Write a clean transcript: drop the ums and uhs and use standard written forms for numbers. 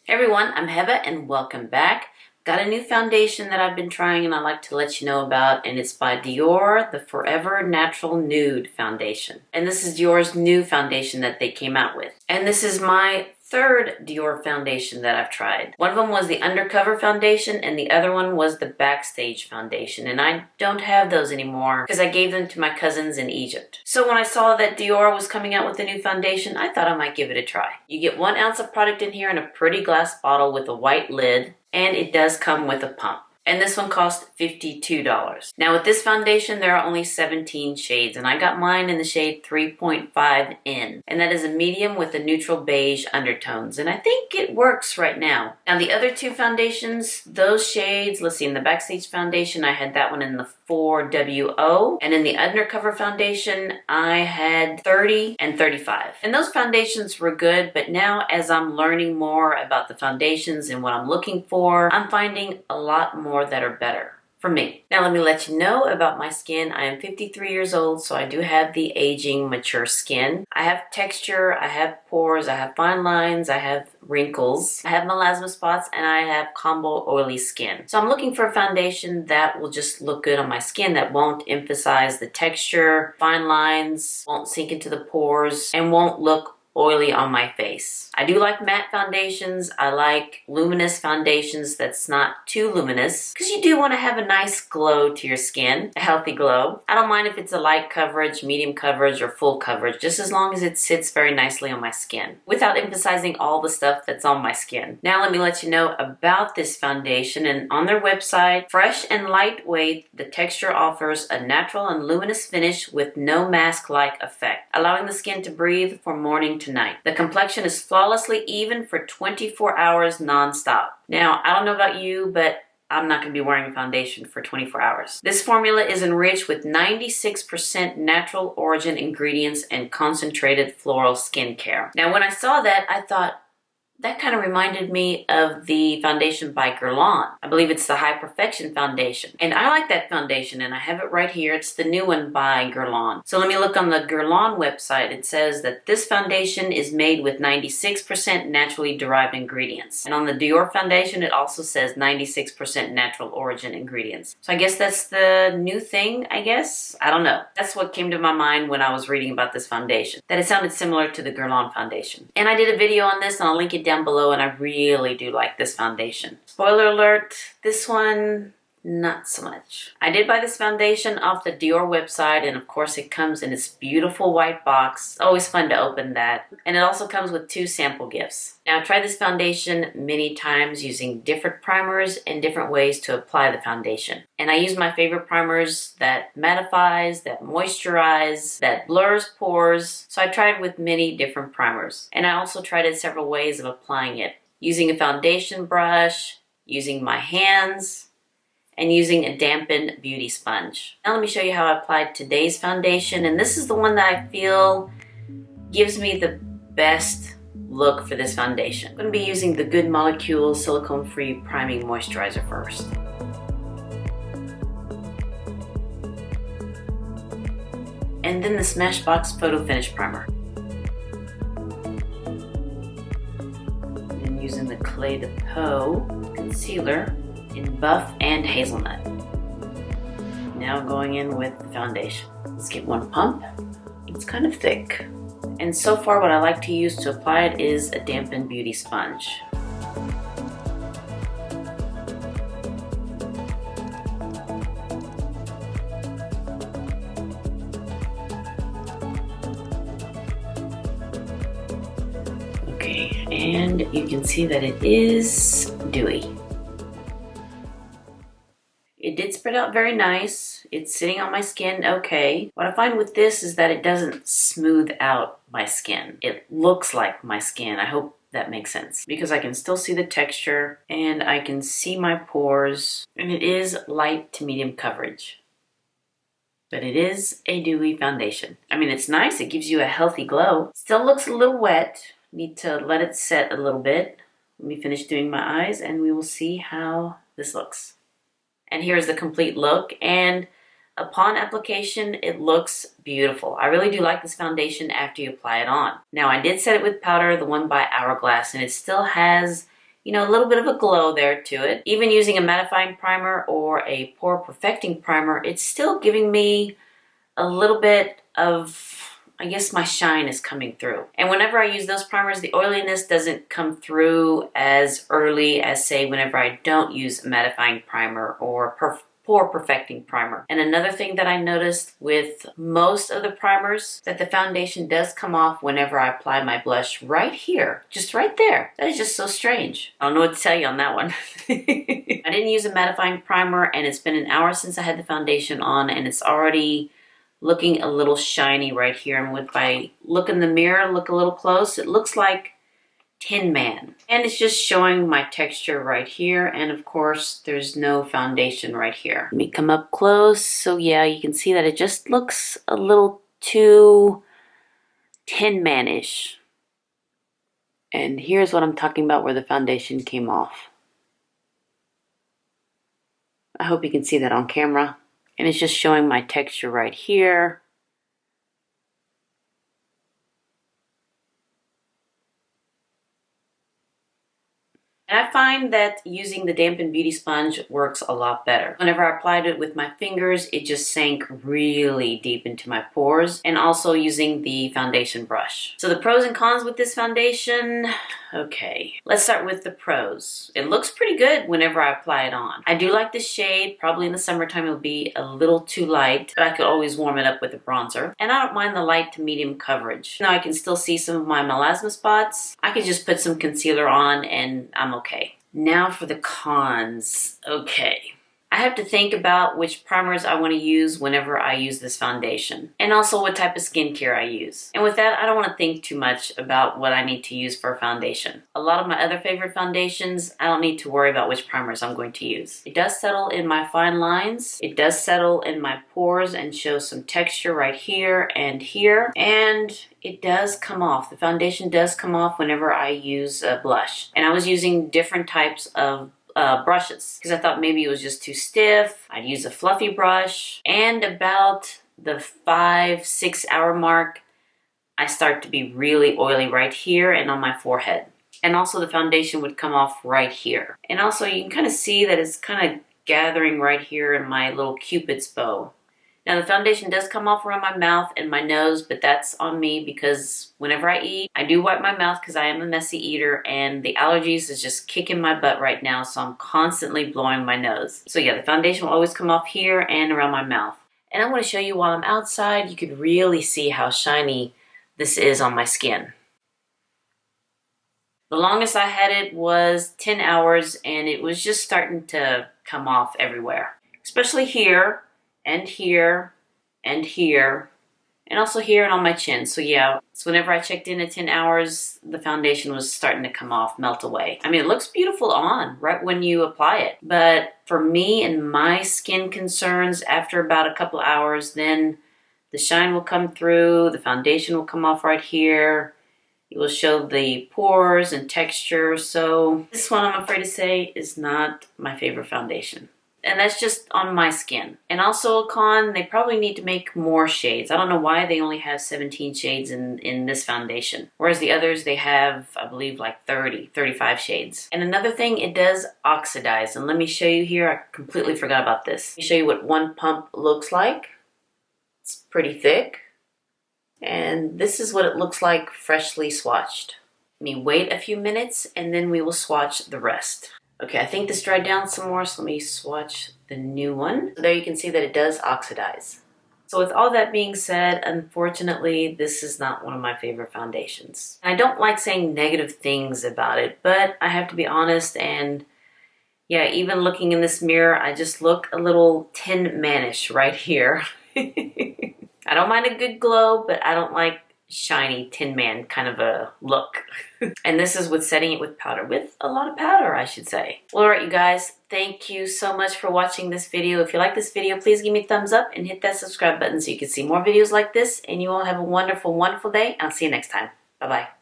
Hey everyone, I'm Heba and welcome back. Got a new foundation that I've been trying and I'd like to let you know about, and it's by Dior, the Forever Natural Nude Foundation. And this is Dior's new foundation that they came out with. And this is my third Dior foundation that I've tried. One of them was the Undercover foundation and the other one was the Backstage foundation, and I don't have those anymore because I gave them to my cousins in Egypt. So when I saw that Dior was coming out with a new foundation, I thought I might give it a try. You get 1 ounce of product in here in a pretty glass bottle with a white lid, and it does come with a pump. And this one cost $52. Now with this foundation, there are only 17 shades, and I got mine in the shade 3.5N. And that is a medium with a neutral beige undertones, and I think it works right now. Now the other two foundations, those shades, let's see, in the Backstage foundation, I had that one in the 4WO, and in the Undercover foundation, I had 30 and 35. And those foundations were good, but now as I'm learning more about the foundations and what I'm looking for, I'm finding a lot more that are better for me. Now let me let you know about my skin. I am 53 years old, so I do have the aging, mature skin. I have texture, I have pores, I have fine lines, I have wrinkles, I have melasma spots, and I have combo oily skin. So I'm looking for a foundation that will just look good on my skin, that won't emphasize the texture, fine lines, won't sink into the pores, and won't look oily on my face. I do like matte foundations. I like luminous foundations that's not too luminous, because you do want to have a nice glow to your skin, a healthy glow. I don't mind if it's a light coverage, medium coverage, or full coverage, just as long as it sits very nicely on my skin without emphasizing all the stuff that's on my skin. Now let me let you know about this foundation, and on their website, fresh and lightweight, the texture offers a natural and luminous finish with no mask-like effect, allowing the skin to breathe from morning to night. The complexion is flawlessly even for 24 hours non-stop. Now, I don't know about you, but I'm not going to be wearing a foundation for 24 hours. This formula is enriched with 96% natural origin ingredients and concentrated floral skincare. Now, when I saw that, I thought, that kind of reminded me of the foundation by Guerlain. I believe it's the High Perfection foundation. And I like that foundation, and I have it right here. It's the new one by Guerlain. So let me look on the Guerlain website. It says that this foundation is made with 96% naturally derived ingredients. And on the Dior foundation, it also says 96% natural origin ingredients. So I guess that's the new thing, I guess? I don't know. That's what came to my mind when I was reading about this foundation, that it sounded similar to the Guerlain foundation. And I did a video on this, and I'll link it down below, and I really do like this foundation. Spoiler alert, this one, not so much. I did buy this foundation off the Dior website, and of course it comes in this beautiful white box. Always fun to open that. And it also comes with 2 sample gifts. Now I've tried this foundation many times using different primers and different ways to apply the foundation. And I use my favorite primers that mattifies, that moisturize, that blurs pores. So I tried with many different primers. And I also tried it several ways of applying it. Using a foundation brush, using my hands, and using a dampened beauty sponge. Now let me show you how I applied today's foundation, and this is the one that I feel gives me the best look for this foundation. I'm going to be using the Good Molecule silicone-free priming moisturizer first. And then the Smashbox Photo Finish Primer. And then using the Clé de Peau concealer in Buff and Hazelnut. Now going in with the foundation. Let's get 1 pump. It's kind of thick. And so far what I like to use to apply it is a dampened beauty sponge. Okay, and you can see that it is dewy. It did spread out very nice. It's sitting on my skin okay. What I find with this is that it doesn't smooth out my skin. It looks like my skin. I hope that makes sense, because I can still see the texture and I can see my pores, and it is light to medium coverage. But it is a dewy foundation. I mean, it's nice. It gives you a healthy glow. Still looks a little wet. Need to let it set a little bit. Let me finish doing my eyes and we will see how this looks. And here's the complete look, and upon application, it looks beautiful. I really do like this foundation after you apply it on. Now, I did set it with powder, the one by Hourglass, and it still has, you know, a little bit of a glow there to it. Even using a mattifying primer or a pore perfecting primer, it's still giving me a little bit of, I guess, my shine is coming through. And whenever I use those primers, the oiliness doesn't come through as early as, say, whenever I don't use a mattifying primer or pore perfecting primer. And another thing that I noticed with most of the primers, that the foundation does come off whenever I apply my blush right here, just right there. That is just so strange. I don't know what to tell you on that one. I didn't use a mattifying primer, and it's been an hour since I had the foundation on, and it's already looking a little shiny right here. And if I look in the mirror, look a little close, it looks like Tin Man. And it's just showing my texture right here. And of course, there's no foundation right here. Let me come up close. So yeah, you can see that it just looks a little too Tin Man-ish. And here's what I'm talking about where the foundation came off. I hope you can see that on camera. And it's just showing my texture right here. And I find that using the dampened beauty sponge works a lot better. Whenever I applied it with my fingers, it just sank really deep into my pores, and also using the foundation brush. So the pros and cons with this foundation, okay. Let's start with the pros. It looks pretty good whenever I apply it on. I do like the shade. Probably in the summertime it'll be a little too light, but I could always warm it up with a bronzer. And I don't mind the light to medium coverage. Now I can still see some of my melasma spots. I could just put some concealer on and I'm okay. Now for the cons. Okay. I have to think about which primers I want to use whenever I use this foundation, and also what type of skincare I use. And with that, I don't want to think too much about what I need to use for a foundation. A lot of my other favorite foundations, I don't need to worry about which primers I'm going to use. It does settle in my fine lines. It does settle in my pores and show some texture right here, and it does come off. The foundation does come off whenever I use a blush. And I was using different types of brushes because I thought maybe it was just too stiff. I'd use a fluffy brush, and about the 5-6 hour mark, I start to be really oily right here and on my forehead. And also the foundation would come off right here. And also you can kind of see that it's kind of gathering right here in my little cupid's bow. Now the foundation does come off around my mouth and my nose, but that's on me because whenever I eat, I do wipe my mouth because I am a messy eater, and the allergies is just kicking my butt right now, so I'm constantly blowing my nose. So yeah, the foundation will always come off here and around my mouth. And I'm going to show you while I'm outside, you could really see how shiny this is on my skin. The longest I had it was 10 hours, and it was just starting to come off everywhere, especially here. And here, and here, and also here and on my chin. So yeah, so whenever I checked in at 10 hours, the foundation was starting to come off, melt away. I mean, it looks beautiful on right when you apply it. But for me and my skin concerns, after about a couple hours, then the shine will come through, the foundation will come off right here. It will show the pores and texture. So this one, I'm afraid to say, is not my favorite foundation. And that's just on my skin. And also a con, they probably need to make more shades. I don't know why they only have 17 shades in this foundation. Whereas the others, they have, I believe, like 35 shades. And another thing, it does oxidize. And let me show you here, I completely forgot about this. Let me show you what one pump looks like. It's pretty thick. And this is what it looks like freshly swatched. Let me wait a few minutes and then we will swatch the rest. Okay, I think this dried down some more, so let me swatch the new one. So there you can see that it does oxidize. So with all that being said, unfortunately, this is not one of my favorite foundations. I don't like saying negative things about it, but I have to be honest, and yeah, even looking in this mirror, I just look a little Tin Man-ish right here. I don't mind a good glow, but I don't like shiny Tin Man kind of a look. And this is with setting it with powder, with a lot of powder, I should say. Well, alright you guys, thank you so much for watching this video. If you like this video, please give me a thumbs up and hit that subscribe button so you can see more videos like this. And you all have a wonderful, wonderful day. I'll see you next time. Bye-bye.